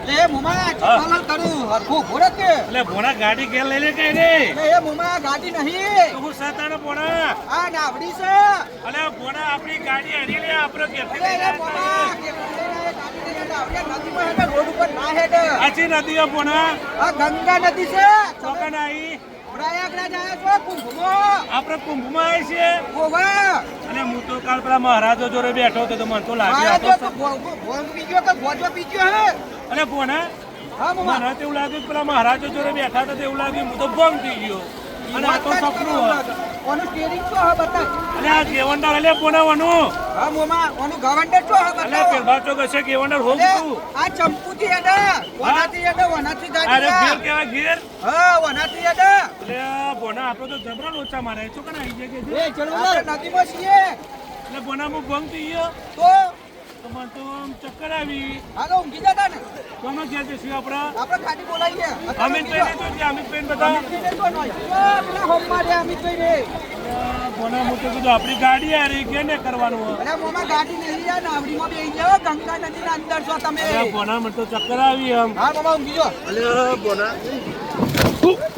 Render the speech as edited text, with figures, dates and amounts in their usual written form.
એ મુમા ચલાલ કરું હરખું ભોળે કે એટલે ભોણા ગાડી ઘેર લઈ લે કઈ રે એ મુમા ગાડી નહીં તો હું સાતાનો ભોણા આ નાવડી છે અલે ભોણા આપણી ગાડી હરી લે આપણો ઘેરથી અરે લઈને એ મુમા કે ગાડી નદીમાં હેડે રોડ ઉપર ના હેડે આછી નદીઓ ભોણા આ ગંગા નદી છે ચોકન આવી પ્રયાગરાજ આવ્યા છો કુંભમાં આપણે કુંભમાં આવી છે ઓવા અને હું તો કાલ પેલા મહારાજો જોડે બેઠો હતો તો મને તો લાગ્યું આ આપણો તો ભોજ પીજો કે ભોજો પીજો હે અલે ભોણા હા મુમા મને તો એવું લાગ્યું કે પેલા મહારાજો જોડે બેઠા હતા તો એવું લાગ્યું હું તો ભંગ થઈ ગયો અને આ તો સપનું હતું ઓનું સ્ટીરિંગ તો હા બતા અને આ ગેવંડર અલે ભોણાવાનું હા મુમા ઓનું ગવંડર તો હા અલે બતા પેલા ચોક હશે ગેવંડર હોમ તું આ ચંપુથી હેડે વનાથી ગાડી અરે ઘેર કેવા ઘેર હા વનાથી હેડે એટલે ભોણા આપણો તો જબરા લોચા મારે છો કને આવી જાય કે એ ચલો નદીમાં છીએ એટલે ભોણા હું ભંગ થઈ ગયો તો તો મને તો આમ ચક્કર આવી હાલો ઊંઘી જતા ને તો અમે ઘેર જઈશું આપણા આપણે ખાટી બોલાવીએ અમિતભાઈ ને તો અમિતભાઈ બધા પેલા હોમ માર્યા અમિતભાઈ રે ભોણા હું તો કીધું આપણી ગાડી આ રહી કે ને કરવાનું હોય અરે મોમાં ગાડી નહીં યાર નાવડીમાં બેસી જાઓ ગંગા નદીના અંદર છો તમે ભોણા મને તો ચક્કર આવી આમ હા બાબા ઊંઘી જાઓ અલે ભોણા